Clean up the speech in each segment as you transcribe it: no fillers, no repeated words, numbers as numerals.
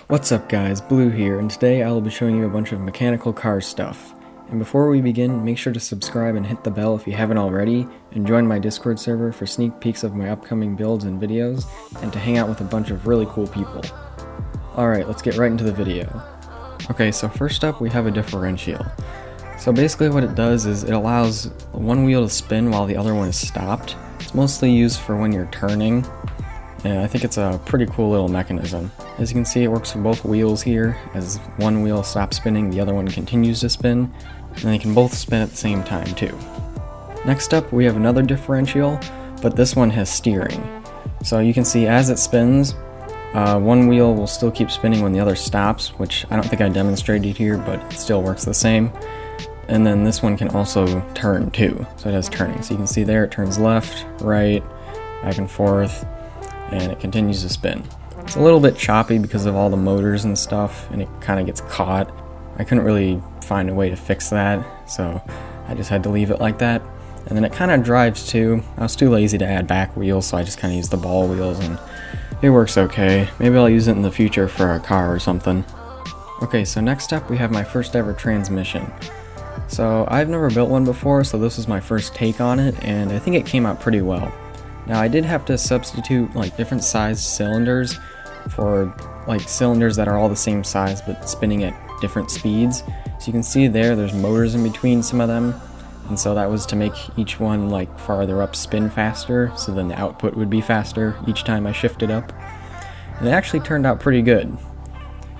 What's up guys, Blue here, and today I will be showing you a bunch of mechanical car stuff. And before we begin, make sure to subscribe and hit the bell if you haven't already, and join my Discord server for sneak peeks of my upcoming builds and videos, and to hang out with a bunch of really cool people. Alright, let's get right into the video. Okay, so first up we have a differential. So basically what it does is it allows one wheel to spin while the other one is stopped. It's mostly used for when you're turning. And I think it's a pretty cool little mechanism. As you can see, it works for both wheels here. As one wheel stops spinning, the other one continues to spin, and they can both spin at the same time too. Next up, we have another differential, but this one has steering. So you can see as it spins, one wheel will still keep spinning when the other stops, which I don't think I demonstrated here, but it still works the same. And then this one can also turn too, so it has turning. So you can see there it turns left, right, back and forth, and it continues to spin. It's a little bit choppy because of all the motors and stuff, and it kind of gets caught. I couldn't really find a way to fix that, so I just had to leave it like that. And then it kind of drives too. I was too lazy to add back wheels, so I just kind of used the ball wheels, and it works okay. Maybe I'll use it in the future for a car or something. Okay, so next up we have my first ever transmission. So I've never built one before, so this was my first take on it, and I think it came out pretty well. Now I did have to substitute like different sized cylinders for like cylinders that are all the same size but spinning at different speeds. So you can see there's motors in between some of them, and so that was to make each one like farther up spin faster, so then the output would be faster each time I shifted up. And it actually turned out pretty good.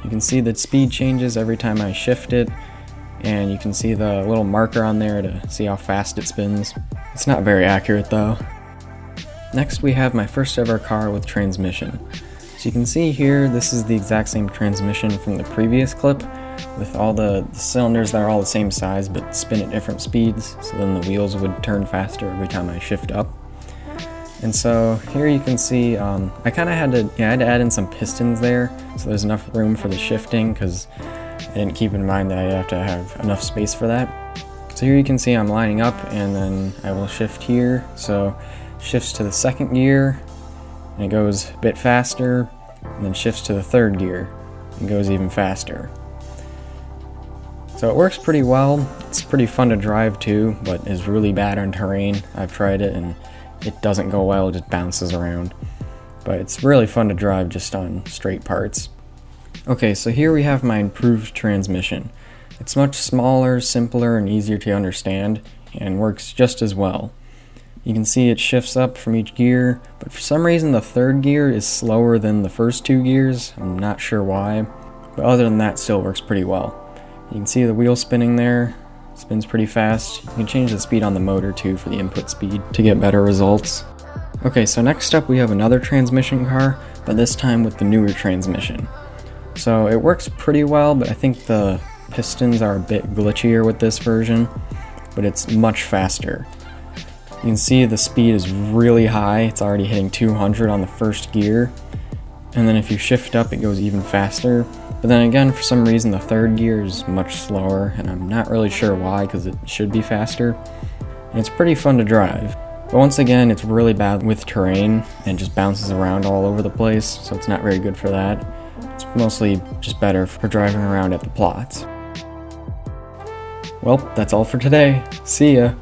You can see the speed changes every time I shift it, and you can see the little marker on there to see how fast it spins. It's not very accurate though. Next we have my first ever car with transmission. So you can see here, this is the exact same transmission from the previous clip, with all the cylinders that are all the same size but spin at different speeds, so then the wheels would turn faster every time I shift up. And so here you can see, I kind of had to add in some pistons there, so there's enough room for the shifting, because I didn't keep in mind that I have to have enough space for that. So here you can see I'm lining up, and then I will shift here, so shifts to the second gear, and it goes a bit faster, and then shifts to the third gear, and goes even faster. So it works pretty well. It's pretty fun to drive too, but is really bad on terrain. I've tried it, and it doesn't go well, it just bounces around. But it's really fun to drive just on straight parts. Okay, so here we have my improved transmission. It's much smaller, simpler, and easier to understand, and works just as well. You can see it shifts up from each gear, but for some reason the third gear is slower than the first two gears. I'm not sure why, but other than that, still works pretty well. You can see the wheel spinning there, spins pretty fast. You can change the speed on the motor too for the input speed to get better results. Okay, so next up we have another transmission car, but this time with the newer transmission. So it works pretty well, but I think the pistons are a bit glitchier with this version, but it's much faster. You can see the speed is really high. It's already hitting 200 on the first gear, and then if you shift up it goes even faster. But then again, for some reason the third gear is much slower, and I'm not really sure why, because it should be faster. And it's pretty fun to drive. But once again, it's really bad with terrain and just bounces around all over the place, so it's not very good for that. It's mostly just better for driving around at the plots. Well, that's all for today. See ya!